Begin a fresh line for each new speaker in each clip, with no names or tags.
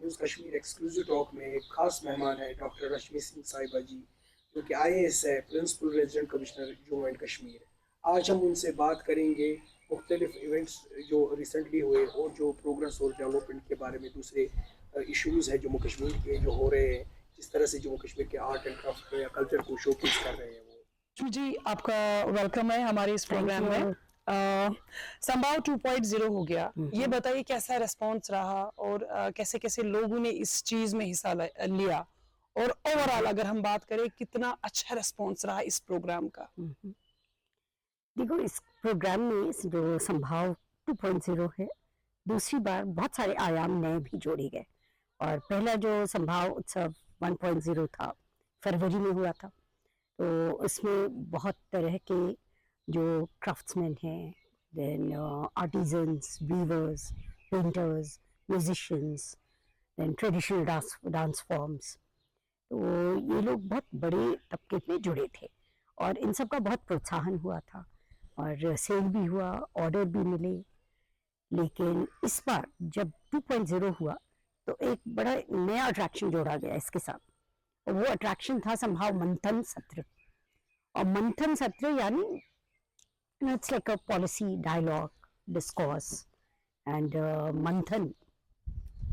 News Kashmir exclusive talk में एक खास मेहमान है डॉक्टर रश्मि सिंह साहिबा जी, जो कि IAS है, principal resident commissioner Jammu and Kashmir. आज हम उनसे बात करेंगे मुख्तलिफ इवेंट्स जो रिसेंटली हुए और जो प्रोग्रेस और डेवलपमेंट के बारे में, दूसरे इश्यूज़ हैं जम्मू कश्मीर के जो हो रहे हैं, जिस तरह से जम्मू कश्मीर के आर्ट एंड क्राफ्ट को या कल्चर को शोकेस कर रहे हैं वो।
जी, आपका वेलकम है हमारे इस प्रोग्राम में। संभाव 2.0 हो गया, ये बताइए कैसा रिस्पॉन्स रहा और कैसे कैसे लोगों ने इस चीज में हिस्सा लिया, और ओवरऑल अगर हम बात करें कितना अच्छा रिस्पॉन्स रहा इस प्रोग्राम का।
देखो, इस प्रोग्राम में जो संभाव 2.0 है, दूसरी बार बहुत सारे आयाम नए भी जोड़े गए। और पहला जो संभाव उत्सव 1.0 था, फरवरी में हुआ था, तो उसमें बहुत तरह के जो क्राफ्ट्समैन हैं, then artisans, weavers, painters, musicians, then traditional dance forms, तो ये लोग बहुत बड़े तबके में जुड़े थे और इन सब का बहुत प्रोत्साहन हुआ था और सेल भी हुआ, ऑर्डर भी मिले। लेकिन इस बार जब 2.0 हुआ तो एक बड़ा नया अट्रैक्शन जोड़ा गया इसके साथ, और वो अट्रैक्शन था संभाव मंथन सत्र। और मंथन सत्र यानी it's like a policy dialogue discourse and मंथन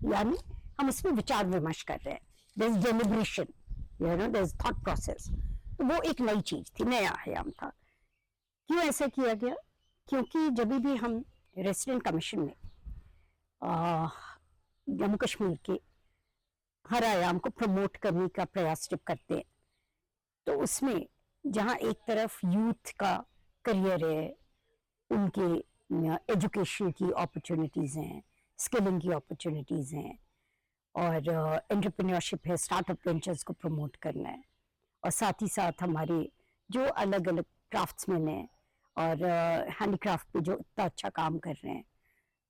यानी हम इसमें विचार विमर्श कर रहे हैं, there is deliberation, you know, there is thought process. तो वो एक नई चीज थी, नया आयाम था। क्यों ऐसा किया गया? क्योंकि जब भी हम रेसिडेंट कमीशन में जम्मू कश्मीर के हर आयाम को प्रमोट करने का प्रयास जब करते हैं, तो उसमें जहाँ एक तरफ यूथ का करियर है, उनके एजुकेशन की अपॉर्चुनिटीज़ हैं, स्किलिंग की अपॉर्चुनिटीज़ हैं, और एंटरप्रेन्योरशिप है, स्टार्टअप वेंचर्स को प्रमोट करना है, और साथ ही साथ हमारे जो अलग अलग क्राफ्ट्समैन हैं और हैंडीक्राफ्ट पे जो इतना अच्छा काम कर रहे हैं,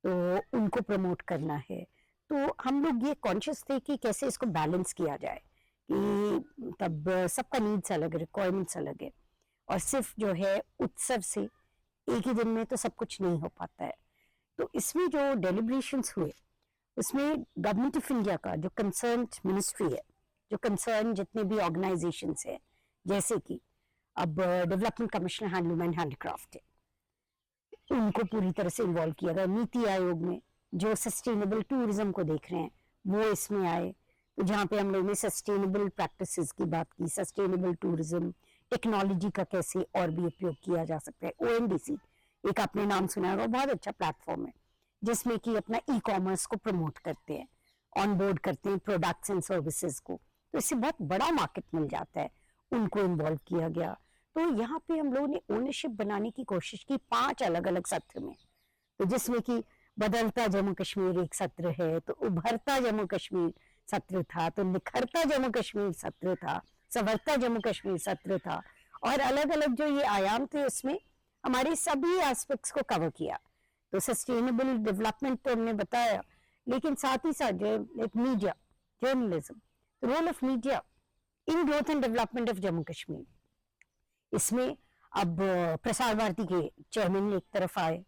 तो उनको प्रमोट करना है। तो हम लोग ये कॉन्शियस थे कि कैसे इसको बैलेंस किया जाए, कि तब सबका नीड्स अलग है, रिक्वायरमेंट्स अलग है, और सिर्फ जो है उत्सव से एक ही दिन में तो सब कुछ नहीं हो पाता है। तो इसमें जो डेलिब्रेशंस हुए, उसमें गवर्नमेंट ऑफ इंडिया का जो कंसर्न मिनिस्ट्री है, जो कंसर्न जितने भी ऑर्गेनाइजेशंस है, जैसे कि अब development commissioner handloom and handicraft है, उनको पूरी तरह से इन्वॉल्व किया गया। नीति आयोग में जो सस्टेनेबल टूरिज्म को देख रहे हैं वो इसमें आए, तो जहाँ पे हम लोगों ने सस्टेनेबल प्रैक्टिसेस की बात की, सस्टेनेबल टूरिज्म, टेक्नोलॉजी का कैसे और भी उपयोग किया जा सकता है। ONDC एक आपने नाम सुना होगा, बहुत अच्छा प्लेटफॉर्म है जिसमें कि अपना ई-कॉमर्स को प्रमोट करते हैं, ऑन बोर्ड करते हैं प्रोडक्ट्स एंड सर्विसेज को, तो इससे बहुत बड़ा मार्केट मिल जाता है, उनको इन्वॉल्व किया गया। तो यहाँ पे हम लोगों ने ओनरशिप बनाने की कोशिश की 5 अलग अलग सत्र में, तो जिसमें कि बदलता जम्मू कश्मीर एक सत्र है, तो उभरता जम्मू कश्मीर सत्र था, तो निखरता जम्मू कश्मीर सत्र था, संवरता जम्मू कश्मीर सत्र था, और अलग अलग जो ये आयाम थे उसमें हमारे सभी एस्पेक्ट्स को कवर किया। तो सस्टेनेबल डेवलपमेंट तो हमने बताया, लेकिन साथ ही साथ जो एक media, journalism, role of media in growth and development of Jammu Kashmir, इसमें अब प्रसार भारती के चेयरमैन एक तरफ आए,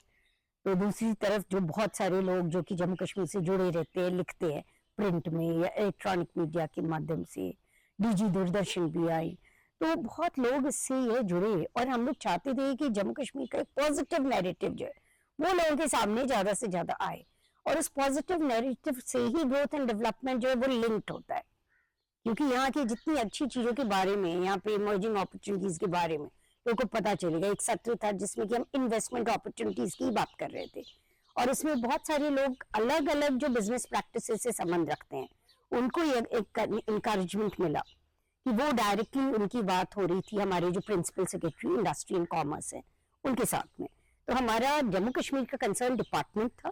तो दूसरी तरफ जो बहुत सारे लोग जो कि जम्मू कश्मीर से जुड़े रहते हैं, लिखते हैं प्रिंट में या इलेक्ट्रॉनिक मीडिया के माध्यम से, DG दूरदर्शन भी आई, तो बहुत लोग इससे ये जुड़े, और हम लोग चाहते थे कि जम्मू कश्मीर का एक पॉजिटिव नैरेटिव जो है वो लोगों के सामने ज्यादा से ज्यादा आए, और उस पॉजिटिव नैरेटिव से ही ग्रोथ एंड डेवलपमेंट जो है वो लिंक्ड होता है। क्योंकि यहाँ की जितनी अच्छी चीजों के बारे में, यहाँ पे इमर्जिंग अपॉर्चुनिटीज के बारे में लोगों को पता चलेगा। एक सत्र था जिसमें कि हम इन्वेस्टमेंट अपॉर्चुनिटीज की बात कर रहे थे, और इसमें बहुत सारे लोग अलग अलग जो बिजनेस प्रैक्टिसेस से संबंध रखते हैं, उनको एक इंकरेजमेंट मिला कि वो डायरेक्टली उनकी बात हो रही थी हमारे जो principal secretary industry and commerce है उनके साथ में। तो हमारा जम्मू कश्मीर का कंसर्न डिपार्टमेंट था।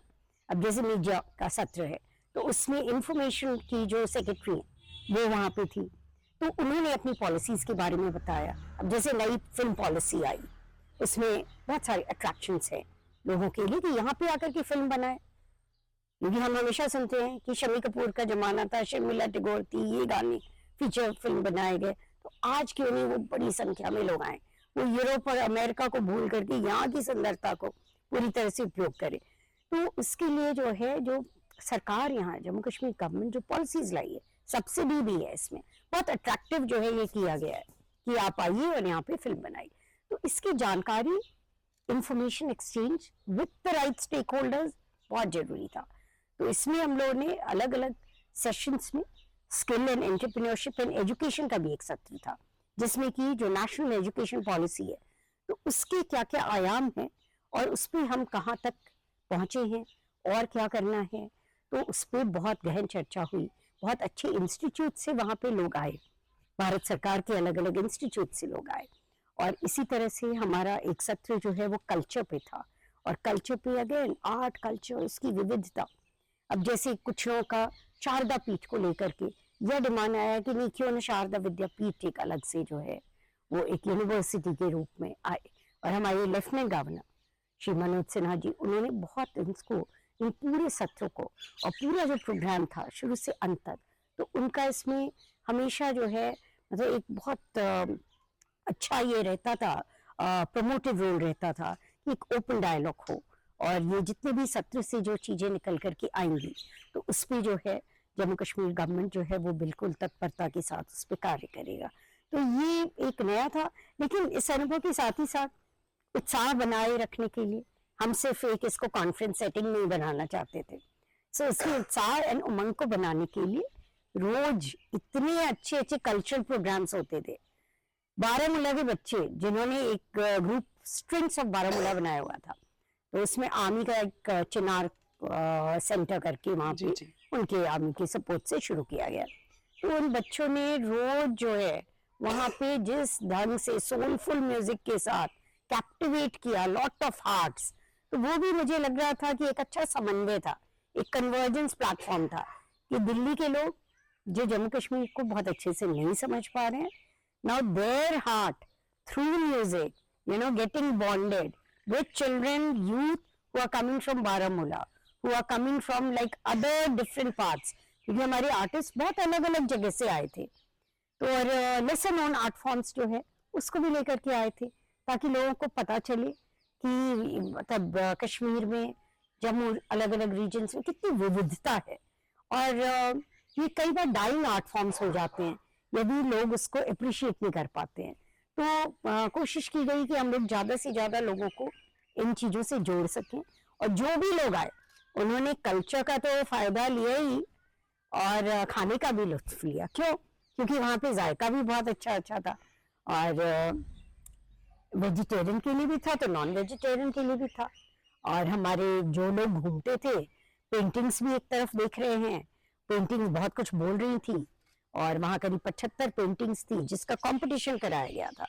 अब जैसे मीडिया का सत्र है, तो उसमें इंफॉर्मेशन की जो सेक्रेटरी है वो वहां पे थी, तो उन्होंने अपनी पॉलिसीज के बारे में बताया। अब जैसे नई फिल्म पॉलिसी आई, उसमें बहुत सारे अट्रैक्शंस हैं लोगों के लिए कि यहाँ पे आकर के फिल्म बनाए, क्योंकि हम हमेशा सुनते हैं कि शम्मी कपूर का जमाना था, शर्मिला टैगोर थी, ये गाने फीचर फिल्म बनाए गए, तो आज क्यों नहीं वो बड़ी संख्या में लोग आए, वो यूरोप और अमेरिका को भूल करके यहाँ की सुंदरता को पूरी तरह से उपयोग करे। तो उसके लिए जो है, जो सरकार यहाँ जम्मू कश्मीर गवर्नमेंट जो पॉलिसीज लाई है, सब्सिडी भी है इसमें, बहुत अट्रैक्टिव जो है ये किया गया है कि आप आइए और यहाँ पे फिल्म बनाइए। तो इसकी जानकारी, information exchange with the right stakeholders बहुत जरूरी था। तो इसमें हम लोगों ने अलग अलग सेशंस में skill and entrepreneurship and education का भी एक सत्र था, जिसमें कि जो नेशनल एजुकेशन पॉलिसी है तो उसके क्या क्या आयाम हैं और उस पर हम कहाँ तक पहुंचे हैं और क्या करना है, तो उस पर बहुत गहन चर्चा हुई। बहुत अच्छे इंस्टीट्यूट से वहाँ पे लोग आए, भारत सरकार के अलग अलग इंस्टीट्यूट से लोग आए। और इसी तरह से हमारा एक सत्र जो है वो कल्चर पे था, और कल्चर पे अगेन आर्ट कल्चर, उसकी विविधता। अब जैसे कुछ लोगों का शारदा पीठ को लेकर के यह डिमांड आया कि नहीं क्यों न शारदा विद्यापीठ एक अलग से जो है वो एक यूनिवर्सिटी के रूप में आए। और हमारे लेफ्टिनेंट गवर्नर श्री मनोज सिन्हा जी, उन्होंने बहुत इसको, इन पूरे सत्र को और पूरा जो प्रोग्राम था शुरू से अंत तक, तो उनका इसमें हमेशा जो है मतलब एक बहुत अच्छा ये रहता था, प्रमोटिव रोल रहता था कि एक ओपन डायलॉग हो, और ये जितने भी सत्र से जो चीजें निकल करके आएंगी तो उस पर जो है जम्मू कश्मीर गवर्नमेंट जो है वो बिल्कुल तत्परता के साथ उस पर कार्य करेगा। तो ये एक नया था, लेकिन इस अनुभव के साथ ही साथ उत्साह बनाए रखने के लिए हम सिर्फ एक इसको कॉन्फ्रेंस सेटिंग में ही बनाना चाहते थे। सो इसके उत्साह एंड उमंग को बनाने के लिए रोज इतने अच्छे अच्छे कल्चरल प्रोग्राम्स होते थे। बारामूला के बच्चे जिन्होंने एक ग्रुप स्ट्रिंग्स ऑफ बारामूला बनाया हुआ था, तो उसमें आर्मी का एक चिनार सेंटर करके वहाँ पे उनके आर्मी के सपोर्ट से शुरू किया गया। तो उन बच्चों ने रोज जो है वहाँ पे जिस ढंग से सोलफुल म्यूजिक के साथ कैप्टिवेट किया लॉट ऑफ हार्ट्स, तो वो भी मुझे लग रहा था कि एक अच्छा समन्वय था, एक कन्वर्जेंस प्लेटफॉर्म था कि दिल्ली के लोग जो जम्मू कश्मीर को बहुत अच्छे से नहीं समझ पा रहे हैं, now their heart through music, you know, getting bonded with children, youth who are coming from Baramulla, who are coming from like other different parts, क्योंकि हमारे आर्टिस्ट बहुत अलग अलग जगह से आए थे। तो और लेसन नोन आर्ट फॉर्म्स जो है उसको भी लेकर के आए थे, ताकि लोगों को पता चले कि मतलब कश्मीर में, जम्मू अलग अलग रीजन्स में कितनी विविधता है। और ये कई बार डाइंग आर्ट फॉर्म्स हो जाते हैं यदि लोग उसको अप्रिशिएट नहीं कर पाते हैं। तो कोशिश की गई कि हम लोग ज़्यादा से ज़्यादा लोगों को इन चीज़ों से जोड़ सकें, और जो भी लोग आए उन्होंने कल्चर का तो फ़ायदा लिया ही और खाने का भी लुत्फ लिया। क्यों? क्योंकि वहाँ पे जायका भी बहुत अच्छा अच्छा था, और वेजिटेरियन के लिए भी था तो नॉन वेजिटेरियन के लिए भी था। और हमारे जो लोग घूमते थे, पेंटिंग्स भी एक तरफ देख रहे हैं, पेंटिंग्स बहुत कुछ बोल रही थी, और वहाँ करीब 75 पेंटिंग्स थी जिसका कंपटीशन कराया गया था।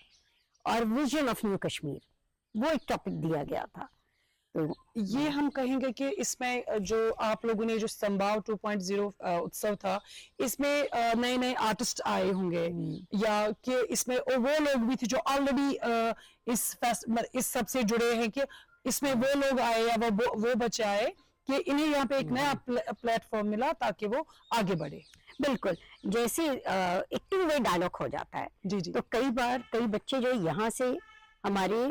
और विजन ऑफ न्यू कश्मीर वो एक टॉपिक दिया गया था। तो
ये हम कहेंगे कि इसमें जो आप लोगों ने जो संभाव 2.0 उत्सव था, इसमें नए नए आर्टिस्ट आए होंगे, या कि इसमें वो लोग भी थे जो ऑलरेडी इस सब से जुड़े हैं, कि इसमें वो लोग आए या वो बच्चे आए कि इन्हें यहाँ पे एक नया प्लेटफॉर्म मिला ताकि वो आगे बढ़े।
बिल्कुल, जैसे एक टू वे डायलॉग हो जाता है।
जी जी।
तो कई बार कई बच्चे जो यहाँ से हमारे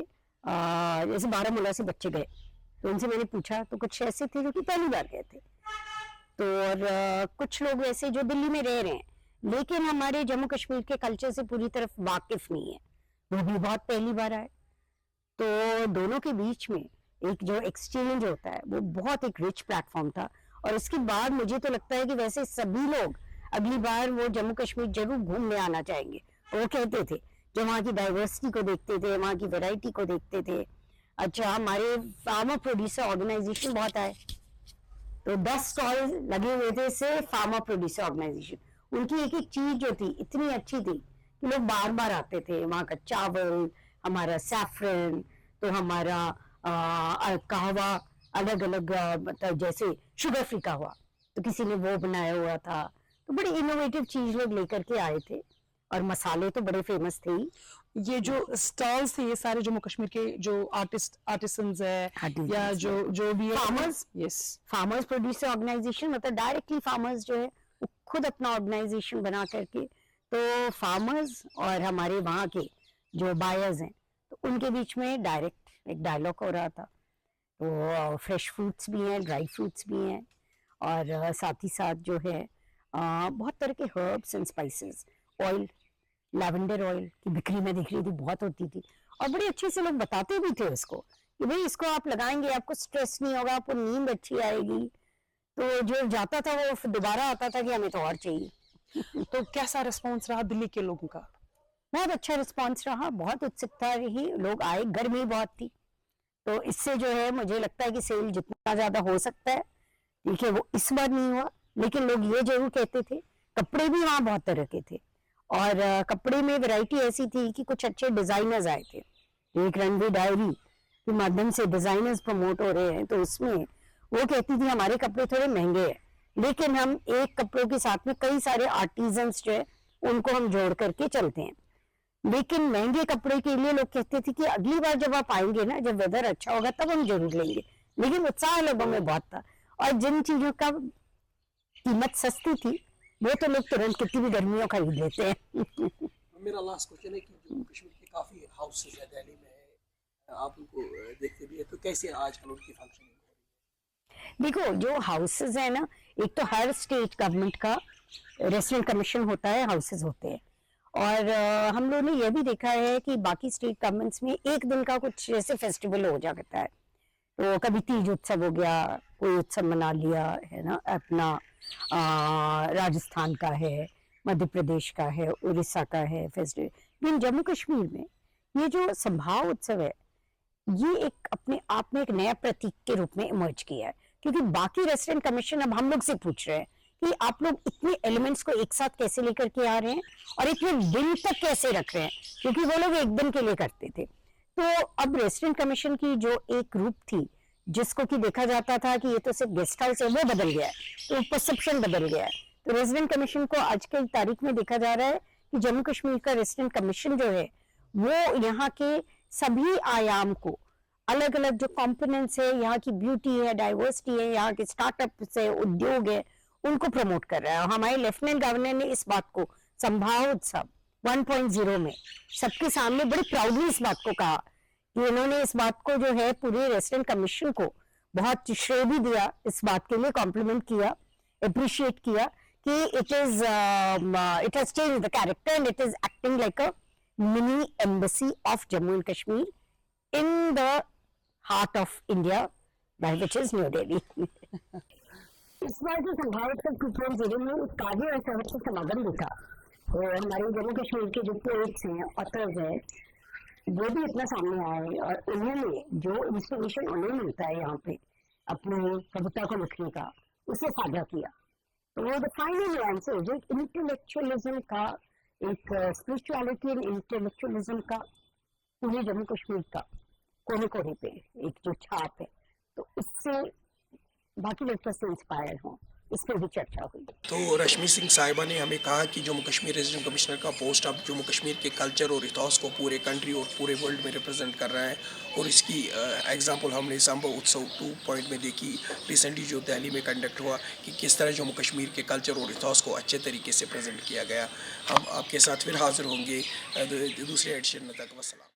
जैसे बारामूला से बच्चे गए, तो उनसे मैंने पूछा, तो कुछ ऐसे थे जो कि पहली बार गए थे, तो और कुछ लोग ऐसे जो दिल्ली में रह रहे हैं लेकिन हमारे जम्मू कश्मीर के कल्चर से पूरी तरफ वाकिफ नहीं है, वो भी बहुत पहली बार आए। तो दोनों के बीच में एक जो एक्सचेंज होता है वो बहुत एक रिच प्लेटफॉर्म था। और उसके बाद मुझे तो लगता है कि वैसे सभी लोग अगली बार वो जम्मू कश्मीर जरूर घूमने आना चाहेंगे। वो कहते थे जो वहाँ की डाइवर्सिटी को देखते थे, वहाँ की वैरायटी को देखते थे। अच्छा, हमारे फार्मर प्रोड्यूसर ऑर्गेनाइजेशन बहुत आए, तो 10 स्टॉल लगे हुए थे सिर्फ फार्मर प्रोड्यूसर ऑर्गेनाइजेशन। उनकी एक एक चीज जो थी इतनी अच्छी थी कि लोग बार बार आते थे। वहाँ का चावल, हमारा सैफरन, तो हमारा कहवा अलग अलग, मतलब जैसे शुगर फ्री का हुआ तो किसी ने वो बनाया हुआ था। तो बड़ी इनोवेटिव चीज लोग लेकर के आए थे, और मसाले तो बड़े फेमस थे ही।
ये जो स्टॉल्स थे ये सारे जम्मू कश्मीर के जो आर्टिसंस है या जो भी
farmers,
yes,
farmers producer organisation, मतलब डायरेक्टली फार्मर्स जो है वो खुद अपना ऑर्गेनाइजेशन बना करके, तो फार्मर्स और हमारे वहाँ के जो बायर्स हैं तो उनके बीच में डायरेक्ट एक डायलॉग हो रहा था। तो फ्रेश फ्रूट्स भी हैं, ड्राई फ्रूट्स भी हैं, और साथ ही साथ जो है बहुत तरह के herbs and spices, oil, lavender oil की बिक्री में दिख रही थी, बहुत होती थी। और बड़े अच्छे से लोग बताते भी थे उसको कि भाई इसको आप लगाएंगे आपको स्ट्रेस नहीं होगा, आपको नींद अच्छी आएगी। तो जो जाता था वो फिर दोबारा आता था कि हमें तो और चाहिए।
तो कैसा रिस्पॉन्स रहा दिल्ली के लोगों का?
बहुत अच्छा रिस्पॉन्स रहा, बहुत उत्सुकता रही, लोग आए, गर्मी बहुत थी। तो इससे जो है मुझे लगता है कि सेल जितना ज्यादा हो सकता है, देखिए वो इस बार नहीं हुआ, लेकिन लोग ये जरूर कहते थे। कपड़े भी वहाँ बहुत तरह के थे और कपड़े में वैरायटी ऐसी थी कि कुछ अच्छे डिजाइनर्स आए थे। एक रणवीर डायरी के माध्यम से डिजाइनर्स प्रमोट हो रहे हैं, तो उसमें वो कहती थी हमारे कपड़े थोड़े महंगे हैं, लेकिन हम एक कपड़ों के साथ में कई सारे आर्टिजन्स जो है उनको हम जोड़ करके चलते हैं। लेकिन महंगे कपड़े के लिए लोग कहते थे कि अगली बार जब आप आएंगे ना, जब वेदर अच्छा होगा तब हम जरूर लेंगे। लेकिन उत्साह लोगों में बहुत था और जिन चीजों का कीमत सस्ती थी वो तो लोग तुरंत कितनी भी गर्मियों खरीद लेते हैं।
मेरा लास्ट क्वेश्चन है कि जम्मू कश्मीर के काफ़ी हाउसेज है दिल्ली में है, आप उनको देखते भी है, तो कैसे आजकल उनकी फंक्शनिंग हो रही है?
देखो जो हाउसेज है ना, एक तो हर स्टेट गवर्नमेंट का रेसिडेंट कमीशन होता है, हाउसेज होते हैं। और हम लोगों ने यह भी देखा है कि बाकी स्टेट गवर्नमेंट्स में एक दिन का कुछ जैसे फेस्टिवल हो जाता है। तो कभी तीज उत्सव हो गया, कोई उत्सव मना लिया है ना, अपना राजस्थान का है, मध्य प्रदेश का है, उड़ीसा का है फेस्टिवल। लेकिन जम्मू कश्मीर में ये जो संभाव उत्सव है, ये एक अपने आप में एक नया प्रतीक के रूप में इमर्ज किया है। क्योंकि बाकी रेसिडेंट कमीशन अब हम लोग से पूछ रहे हैं कि आप लोग इतने एलिमेंट्स को एक साथ कैसे लेकर के आ रहे हैं और इतने दिन तक कैसे रख रहे हैं, क्योंकि वो लोग एक दिन के लिए करते थे। तो अब रेसिडेंट कमीशन की जो एक रूप थी, जिसको कि देखा जाता था कि ये तो सिर्फ गेस्ट हाउस है, वो बदल गया है, तो परसेप्शन बदल गया है। तो रेसिडेंट कमीशन को आज की तारीख में देखा जा रहा है कि जम्मू कश्मीर का रेसिडेंट कमीशन जो है वो यहाँ के सभी आयाम को, अलग अलग जो कंपोनेंट्स है, यहाँ की ब्यूटी है, डाइवर्सिटी है, यहाँ के स्टार्टअप्स है, उद्योग है, उनको प्रमोट कर रहा है। और हमारे लेफ्टिनेंट गवर्नर ने इस बात को संभाव उत्सव 1.0 में सबके सामने बड़े प्राउडली इस बात को कहा कि उन्होंने इस बात को जो है पूरे रेसिडेंट कमीशन को बहुत श्रेय भी दिया, इस बात के लिए कॉम्प्लीमेंट किया, अप्रिशिएट किया कि it has changed the character and it is acting like a mini embassy of Jammu and Kashmir in the heart of India, by which is new Delhi. इस बार जो संभावित 2.0 में एक कार्य और साहित्य समागम भी था, और हमारे जम्मू कश्मीर के जो पोएट्स हैं, ऑथर्स हैं, वो भी इतना सामने आए और उन्होंने जो इंस्पिरेशन उन्हें मिलता है यहाँ पे अपने कविता को लिखने का, उसे साझा किया। तो वो द फाइनल आंसर जो इंटेलेक्चुअलिज्म का, एक स्पिरिचुअलिटी एंड इंटेलेक्चुअलिज्म का पूरे जम्मू कश्मीर का कोने कोने पे एक जो छाप है, तो उससे बाकी लोग से इंस्पायर हों, इस पर भी चर्चा हुई।
तो रश्मि सिंह साहिबा ने हमें कहा कि जम्मू कश्मीर रेजिडेंट कमिश्नर का पोस्ट अब जम्मू कश्मीर के कल्चर और इतिहास को पूरे कंट्री और पूरे वर्ल्ड में रिप्रेजेंट कर रहा है, और इसकी एग्जांपल हमने संभव उत्सव 2 में देखी रिसेंटली जो दिल्ली में कंडक्ट हुआ कि किस तरह जम्मू कश्मीर के कल्चर और इतिहास को अच्छे तरीके से प्रेजेंट किया गया। हम आपके साथ फिर हाजिर होंगे दूसरे एडिशन में। तक वस्सलाम।